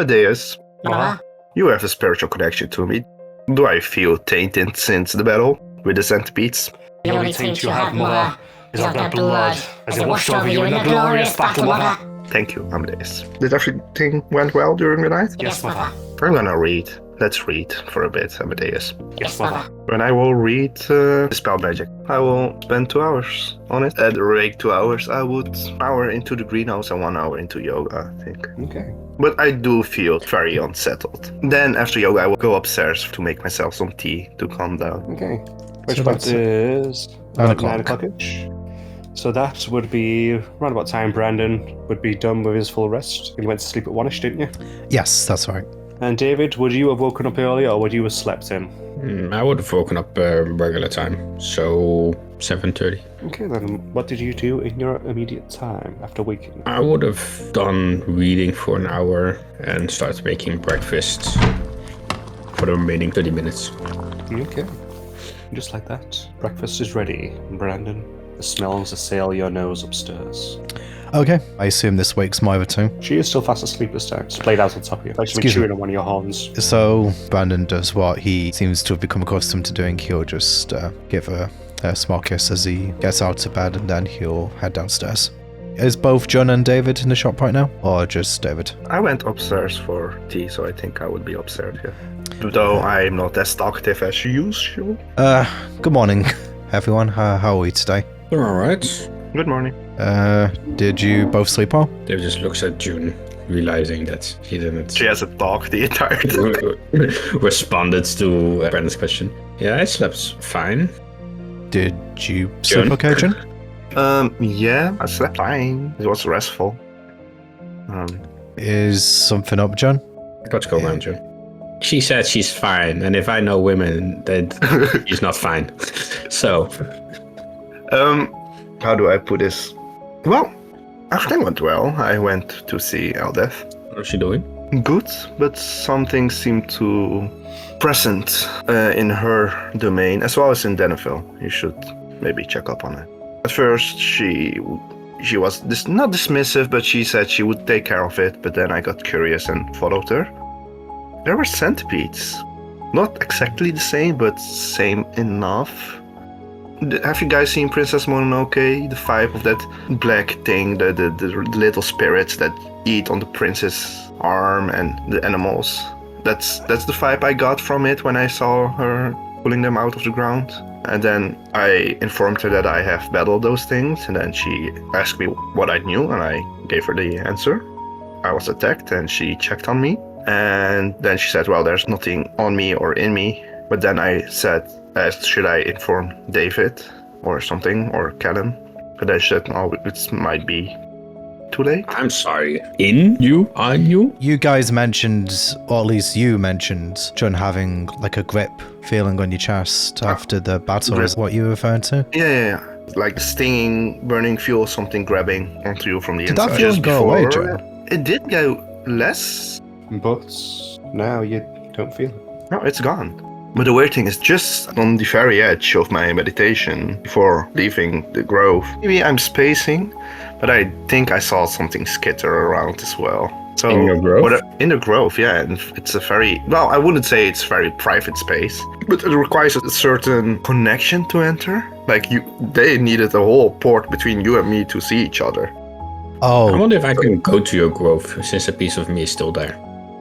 Amadeus, What? you have a spiritual connection to me. Do I feel tainted since the battle with the centipedes? The only taint you have, Mother, is of their blood, as it washed over you in the glorious battle, Mother. Thank you, Amadeus. Did everything went well during the night? Yes, Mother. I'm gonna read. Let's read for a bit, Amadeus. Yes, Mother. When I will read Dispel Magic, I will spend 2 hours on it. At the rate 2 hours, I would hour into the greenhouse and 1 hour into yoga, I think. Okay. But I do feel very unsettled. Then after yoga, I will go upstairs to make myself some tea to calm down. Okay. So Which that's is 9 9 o'clock. o'clock-ish. So that would be around about time Brandon would be done with his full rest. You went to sleep at 1ish, didn't you? Yes, that's right. And David, would you have woken up earlier or would you have slept in? I would have woken up regular time, so 7:30. Okay, then what did you do in your immediate time after waking? I would have done reading for an hour and started making breakfast for the remaining 30 minutes. Okay. Just like that. Breakfast is ready, Brandon. The smells assail your nose upstairs. Okay, I assume this wakes Moira too. She is still fast asleep this time. It's played out on top of you. Like she's been Excuse me. chewing on one of your horns. So Brandon does what he seems to have become accustomed to doing. He'll just give her a small kiss as he gets out of bed, and then he'll head downstairs. Is both John and David in the shop right now, or just David? I went upstairs for tea, so I think I would be upstairs, yeah. Though I'm not as talkative as usual. Good morning, everyone. How are we today? They're alright. Good morning. Did you both sleep well? Dave just looks at June, realizing that he didn't She hasn't talked the entire time. responded to Brandon's question. Yeah, I slept fine. Did you sleep John? okay, John? Yeah, I slept fine. It was restful. Is something up, John? What's going on, June? She said she's fine, and if I know women, then she's not fine. So, how do I put this? Well, everything went well. I went to see Eldeth. what's she doing? Good, but something seemed to present in her domain, as well as in Deneville. You should maybe check up on it. At first, she was not dismissive, but she said she would take care of it. But then I got curious and followed her. There were centipedes. Not exactly the same, but same enough. Have you guys seen Princess Mononoke? The vibe of that black thing, the little spirits that eat on the princess' arm and the animals. That's the vibe I got from it when I saw her pulling them out of the ground. And then I informed her that I have battled those things, and then she asked me what I knew, and I gave her the answer. I was attacked, and she checked on me. And then she said, well, there's nothing on me or in me. But then I said, should I inform David or something, or Callum? But then she said, no, it might be too late. I'm sorry. In you? On you? You guys mentioned, or at least you mentioned, John having like a grip feeling on your chest after the battle. Is what you were referring to? Yeah. Like stinging, burning fuel, something grabbing onto you from the Did inside. that feeling Just go away, before, John? It did go less. But now you don't feel it. No, it's gone. But the weird thing is just on the very edge of my meditation before leaving the grove. Maybe I'm spacing, but I think I saw something skitter around as well. So In your grove? In the grove, yeah. And it's a very, well, I wouldn't say it's very private space, but it requires a certain connection to enter. Like they needed a whole port between you and me to see each other. I Oh, wonder if I can go to your grove since a piece of me is still there.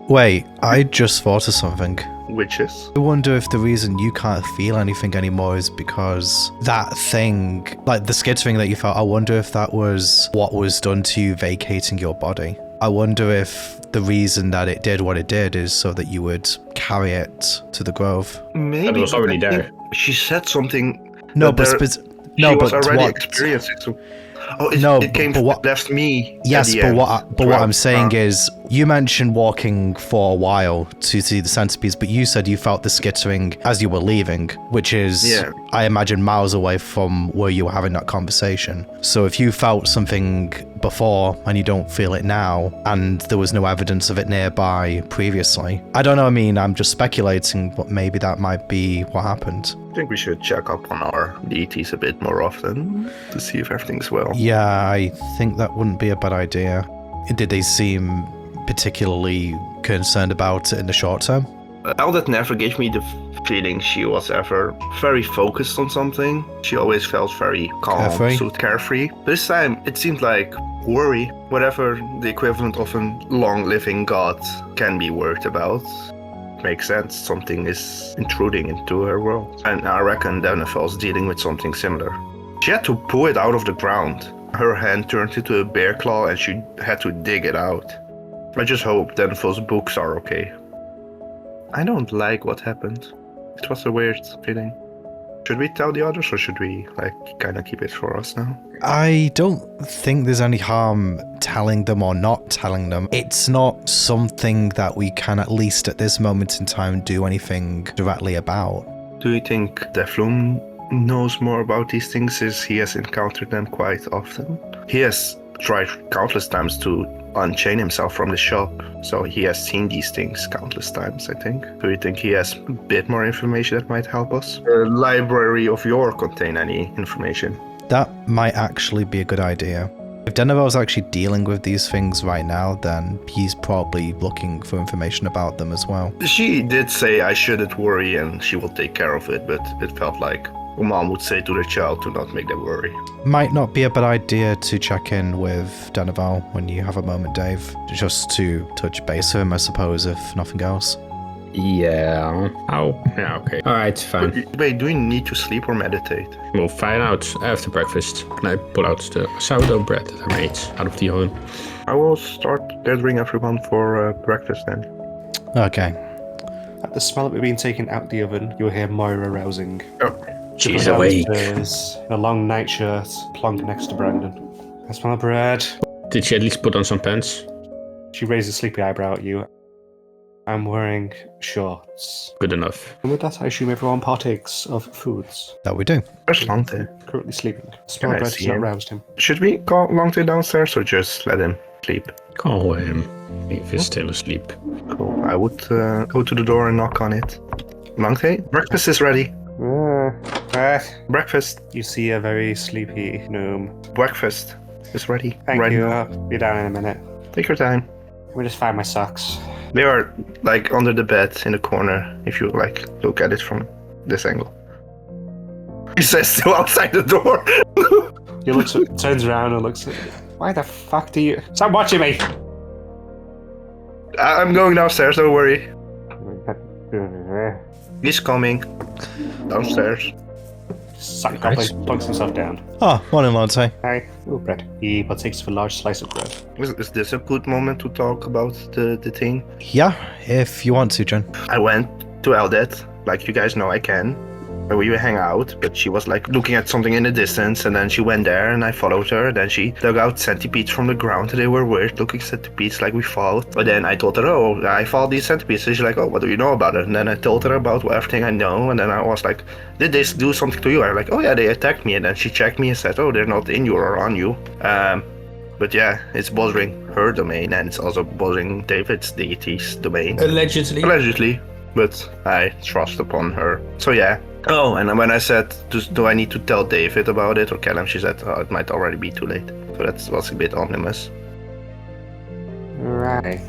wait, I just thought of something. Which is? I wonder if the reason you can't feel anything anymore is because that thing, like the skittering that you felt, I wonder if that was what was done to you vacating your body. I wonder if the reason that it did what it did is so that you would carry it to the grove. Maybe. But it was already I think there. She said something. No, that but there- no, she was but already what? experiencing. So, it No, came but what- left me. Yes, at the but end. what I'm saying is, you mentioned walking for a while to see the centipedes, but you said you felt the skittering as you were leaving, which is, Yeah. I imagine, miles away from where you were having that conversation. So if you felt something before and you don't feel it now, and there was no evidence of it nearby previously, I don't know. I mean, I'm just speculating, but maybe that might be what happened. I think we should check up on our deities a bit more often to see if everything's well. Yeah, I think that wouldn't be a bad idea. Did they seem particularly concerned about it in the short term. Eldad never gave me the feeling she was ever very focused on something. She always felt very calm, Carefree. carefree. This time it seemed like worry, whatever the equivalent of a long-living god can be worried about. Makes sense. Something is intruding into her world. And I reckon Dennefel's dealing with something similar. She had to pull it out of the ground. Her hand turned into a bear claw and she had to dig it out. I just hope Dennefel's books are okay. I don't like what happened. It was a weird feeling. Should we tell the others or should we kind of keep it for us now? I don't think there's any harm telling them or not telling them. It's not something that we can, at least at this moment in time, do anything directly about. Do you think Deflum knows more about these things as he has encountered them quite often? He has tried countless times to unchain himself from the shop, so he has seen these things countless times, I think. Do you think he has a bit more information that might help us? The library of yore contain any information? That might actually be a good idea. If Dennevel's actually dealing with these things right now, then he's probably looking for information about them as well. She did say I shouldn't worry and she will take care of it, but it felt like a mom would say to the child to not make them worry. Might not be a bad idea to check in with Dennevel when you have a moment, Dave. Just to touch base with him, I suppose, if nothing else. Yeah. Oh, yeah, okay. Alright, fine. Wait, do we need to sleep or meditate? We'll find out after breakfast. And I pull out the sourdough bread that I made out of the oven. I will start gathering everyone for breakfast then. Okay. At the smell of it being taken out the oven, you'll hear Moira rousing. Oh, She's awake. Downstairs, in a long nightshirt, plonk next to Brandon. I smell of bread. Did she at least put on some pants? She raises a sleepy eyebrow at you. I'm wearing shorts. Good enough. And with that, I assume everyone partakes of foods. That we do. where's Lante? Currently sleeping. Smell Can of I bread see has not him? roused him. Should we call Lante downstairs or just let him sleep? Call him if he's still asleep. Cool. I would go to the door and knock on it. Lante, breakfast is ready. Breakfast. You see a very sleepy gnome. Breakfast is ready. Thank Ready. you. I'll be down in a minute. Take your time. Let me just find my socks. They are under the bed in the corner if you look at it from this angle. He says still outside the door. He turns around and looks at you. Why the fuck do you... Stop watching me! I'm going downstairs, don't worry. He's coming. Downstairs. Sack goblin plunks himself down. Oh, morning, Lante. Hi. Ooh, bread. He partakes of a large slice of bread. Is this a good moment to talk about the thing? Yeah, if you want to, John. I went to Eldad, like you guys know I can. We hang out, but she was looking at something in the distance, and then she went there, and I followed her. Then she dug out centipedes from the ground. They were weird-looking centipedes, like we followed. But then I told her, "Oh, I followed these centipedes." And she's like, "Oh, what do you know about it?" And then I told her about everything I know, and then I was like, "Did this do something to you?" I'm like, "Oh yeah, they attacked me." And then she checked me and said, "Oh, they're not in you or on you." But yeah, it's bothering her domain, and it's also bothering David's deity's domain. Allegedly, but I trust upon her. So yeah. Oh, and when I said, do I need to tell David about it or Callum, she said, oh, it might already be too late. So that was a bit ominous. Right.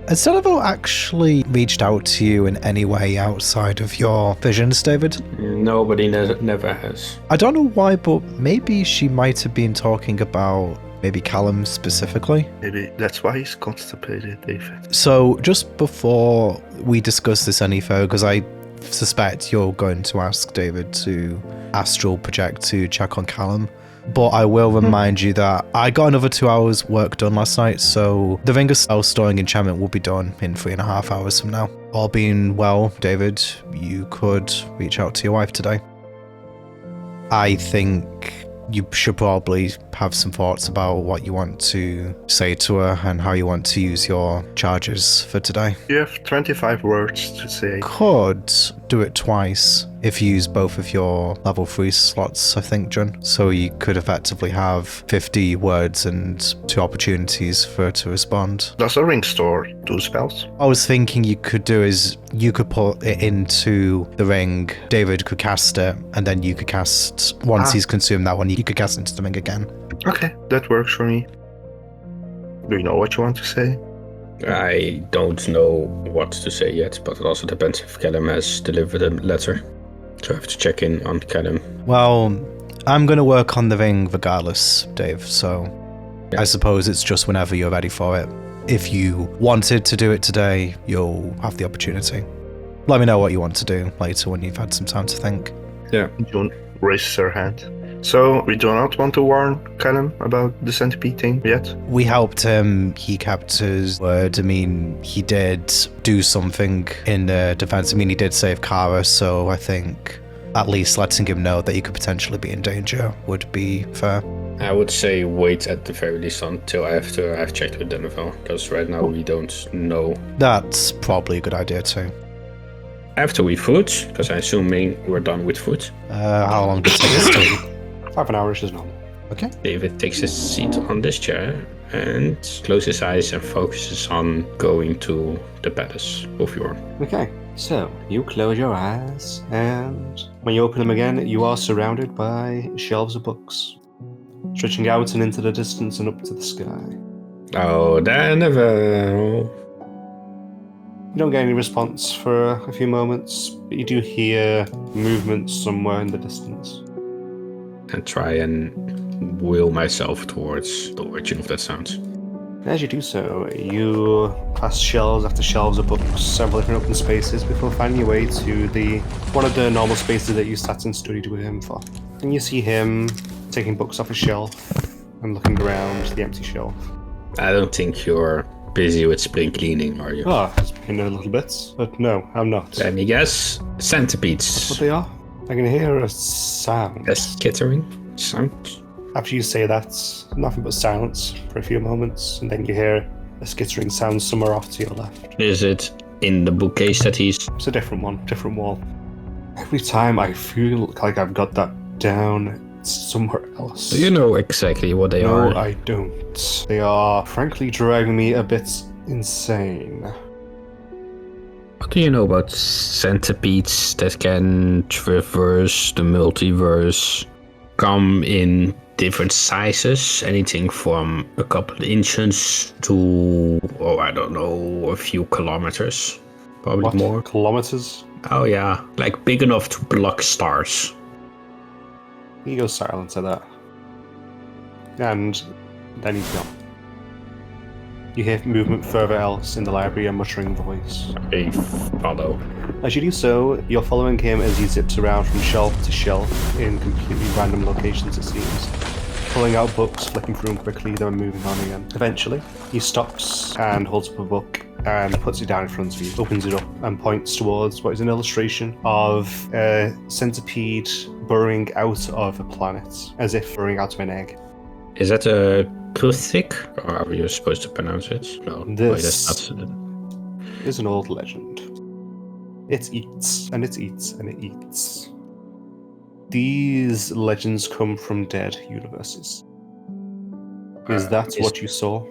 Has Dennevel actually reached out to you in any way outside of your visions, David? Nobody never has. I don't know why, but maybe she might have been talking about maybe Callum specifically. Maybe that's why he's constipated, David. So just before we discuss this any further, because I suspect you're going to ask David to astral project to check on Callum, but I will remind you that I got another 2 hours work done last night, so the Ring of Spell Storing enchantment will be done in 3.5 hours from now. All being well, David, you could reach out to your wife today. I think you should probably have some thoughts about what you want to say to her and how you want to use your charges for today. You have 25 words to say. Could do it twice if you use both of your level 3 slots, I think, John. So you could effectively have 50 words and 2 opportunities for her to respond. Does the ring store 2 spells? I was thinking you could do is you could put it into the ring, David could cast it, and then you could cast, once he's consumed that one, you could cast it into the ring again. Okay, that works for me. Do you know what you want to say? I don't know what to say yet, but it also depends if Callum has delivered a letter. So I have to check in on Callum. Well, I'm going to work on the ring regardless, Dave, so I suppose it's just whenever you're ready for it. If you wanted to do it today, you'll have the opportunity. Let me know what you want to do later when you've had some time to think. Yeah. June raises her hand. So, we do not want to warn Callum about the centipede thing yet? We helped him. He kept his word. I mean, he did do something in defense. I mean, he did save Kara, so I think at least letting him know that he could potentially be in danger would be fair. I would say wait at the very least until after I've checked with Denver, because right now we don't know. That's probably a good idea too. After we food, because I'm assuming we're done with food. How long does it take us to? Half an hour is normal. Okay. David takes his seat on this chair and closes his eyes and focuses on going to the palace of Yorn. Okay, so you close your eyes, and when you open them again, you are surrounded by shelves of books, stretching out and into the distance and up to the sky. Oh, Denver! You don't get any response for a few moments, but you do hear movement somewhere in the distance. And try and wheel myself towards the origin of that sound. As you do so, you pass shelves after shelves of books, several different open spaces, before finding your way to one of the normal spaces that you sat and studied with him for. And you see him taking books off a shelf and looking around the empty shelf. I don't think you're busy with spring cleaning, are you? Oh, it's been a little bit, but no, I'm not. Let me guess. What Centipedes. they are? I can hear a sound. A skittering sound. After you say that, nothing but silence for a few moments, and then you hear a skittering sound somewhere off to your left. Is it in the bookcase that he's... It's a different one, different wall. Every time I feel like I've got that down, it's somewhere else. Do you know exactly what they are? No, I don't. They are frankly driving me a bit insane. What do you know about centipedes that can traverse the multiverse, come in different sizes, anything from a couple of inches to, I don't know, a few kilometers, probably What? more. Kilometers? Oh yeah, like big enough to block stars. He goes silent at that. And then he's gone. You hear movement further else in the library, a muttering voice. I follow. As you do so, you're following him as he zips around from shelf to shelf in completely random locations, it seems. Pulling out books, flicking through them quickly, then moving on again. Eventually, he stops and holds up a book and puts it down in front of you, opens it up and points towards what is an illustration of a centipede burrowing out of a planet, as if burrowing out of an egg. Is that a Pruthic, or are you supposed to pronounce it? No, This- that's not. Is an old legend. It eats, and it eats, and it eats. These legends come from dead universes. Is that what you saw?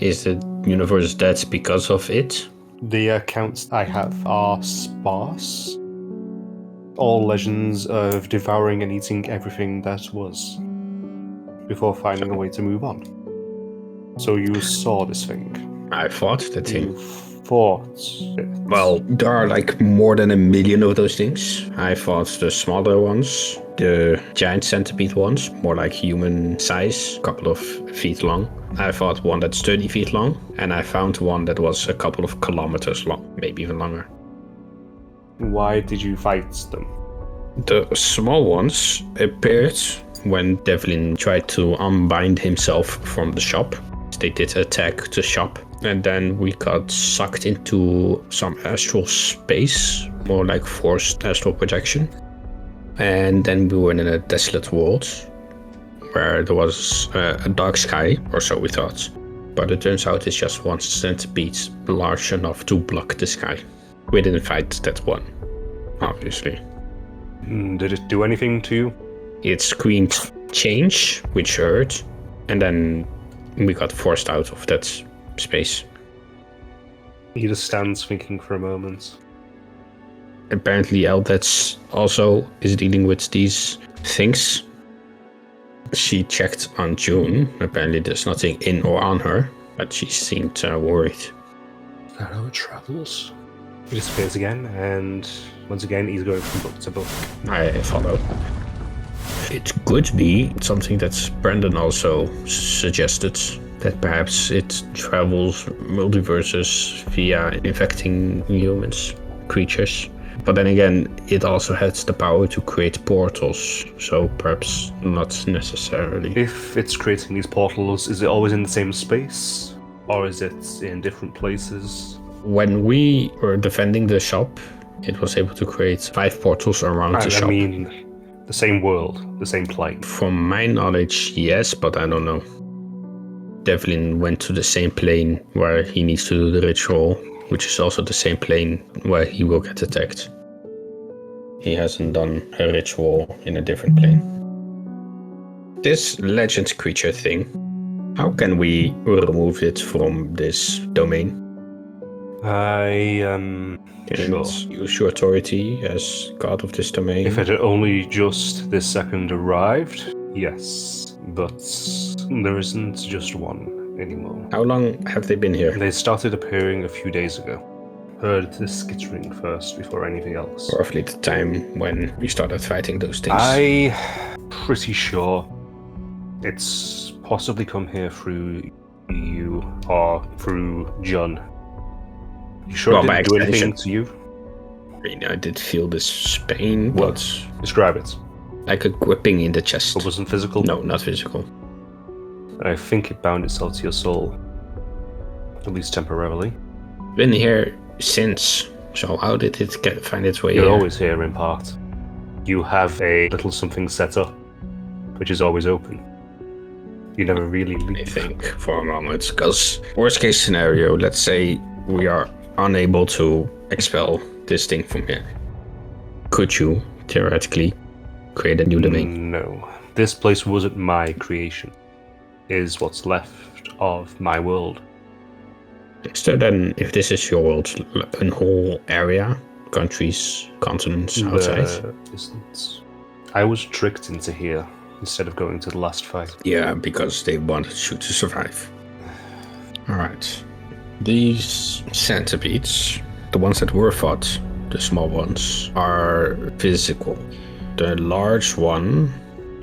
Is the universe dead because of it? The accounts I have are sparse. All legends of devouring and eating everything that was, before finding a way to move on. So you saw this thing. I fought that thing. You fought it. Well, there are like more than 1 million of those things. I fought the smaller ones, the giant centipede ones, more like human size, a couple of feet long. I fought one that's 30 feet long, and I found one that was a couple of kilometers long, maybe even longer. Why did you fight them? The small ones appeared when Devlin tried to unbind himself from the shop. They did attack the shop, and then we got sucked into some astral space, more like forced astral projection. And then we were in a desolate world where there was a dark sky, or so we thought. But it turns out it's just one centipede large enough to block the sky. We didn't fight that one, obviously. Did it do anything to you? It screamed change, which hurt, and then we got forced out of that space. He just stands thinking for a moment. Apparently Eldetz also is dealing with these things. She checked on June. Apparently there's nothing in or on her. but she seemed worried. Is that how it travels? He disappears again, and once again he's going from book to book. I follow. It could be something that Brandon also suggested, that perhaps it travels multiverses via infecting humans, creatures. But then again, it also has the power to create portals, so perhaps not necessarily. If it's creating these portals, is it always in the same space? Or is it in different places? When we were defending the shop, it was able to create 5 portals around the shop. I mean, the same world, the same plane. From my knowledge, yes, but I don't know. Devlin went to the same plane where he needs to do the ritual, which is also the same plane where he will get attacked. He hasn't done a ritual in a different plane. This legend creature thing, how can we remove it from this domain? I sure. Use your authority as god of this domain. If it had only just this second arrived, yes. But there isn't just one anymore. How long have they been here? They started appearing a few days ago. Heard the skittering first before anything else. Roughly the time when we started fighting those things. I'm pretty sure it's possibly come here through you or through John. You sure Well, it by didn't do anything extension. to you? I mean, I did feel this pain, What? but Describe it. like a gripping in the chest. It wasn't physical? No, not physical. I think it bound itself to your soul. At least temporarily. Been here since, so how did it find its way You're here? always here in part. You have a little something set up, which is always open. You never really I leave. think for a moment, because worst case scenario, let's say we are unable to expel this thing from here. Could you theoretically create a new domain? No. This place wasn't my creation. It is what's left of my world. So then, if this is your world, a whole area, countries, continents outside? The distance. I was tricked into here instead of going to the last fight. Yeah, because they wanted you to survive. Alright. These centipedes, the ones that were fought, the small ones, are physical. The large one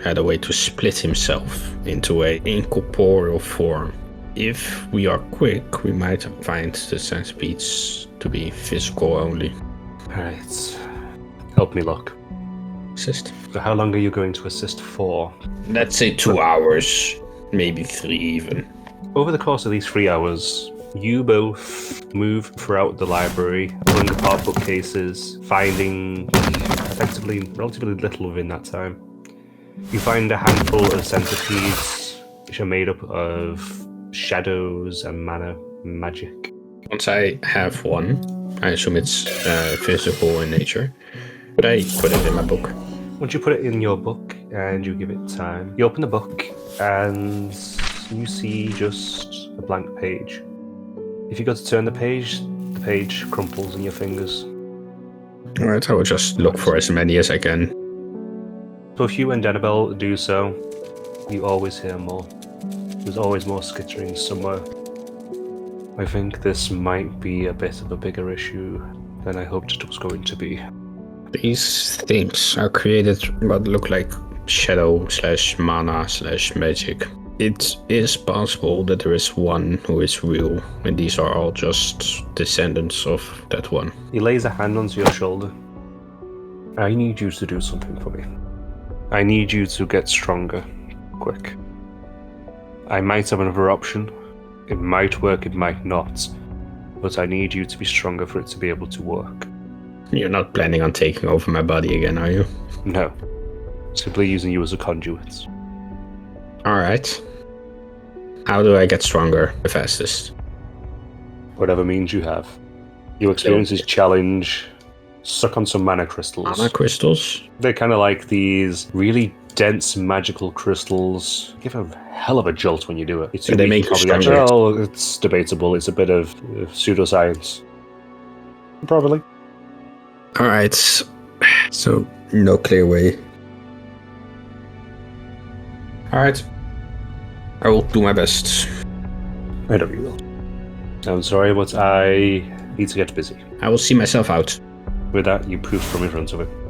had a way to split himself into an incorporeal form. If we are quick, we might find the centipedes to be physical only. Alright. Help me look. Assist. So how long are you going to assist for? Let's say 2 hours, maybe 3 even. Over the course of these 3 hours, you both move throughout the library, pulling apart bookcases, finding effectively relatively little within that time. You find a handful of centipedes, which are made up of shadows and mana magic. Once I have one, I assume it's physical in nature, but I put it in my book. Once you put it in your book and you give it time, you open the book and you see just a blank page. If you go to turn the page crumples in your fingers. Alright, I will just look for as many as I can. Both you and Denabel do so. You always hear more. There's always more skittering somewhere. I think this might be a bit of a bigger issue than I hoped it was going to be. These things are created what look like shadow / mana / magic. It is possible that there is one who is real, and these are all just descendants of that one. He lays a hand onto your shoulder. I need you to do something for me. I need you to get stronger. Quick. I might have another option. It might work, it might not. But I need you to be stronger for it to be able to work. You're not planning on taking over my body again, are you? No. Simply using you as a conduit. Alright. How do I get stronger the fastest? Whatever means you have. You experience this challenge. Suck on some mana crystals. Mana crystals? They're kind of like these really dense magical crystals. Give a hell of a jolt when you do it. It's Do they make you stronger? Well, it's debatable. It's a bit of pseudoscience. Probably. Alright. So, no clear way. Alright. I will do my best. Either of you will. I'm sorry, but I need to get busy. I will see myself out. With that, you poof from in front of it.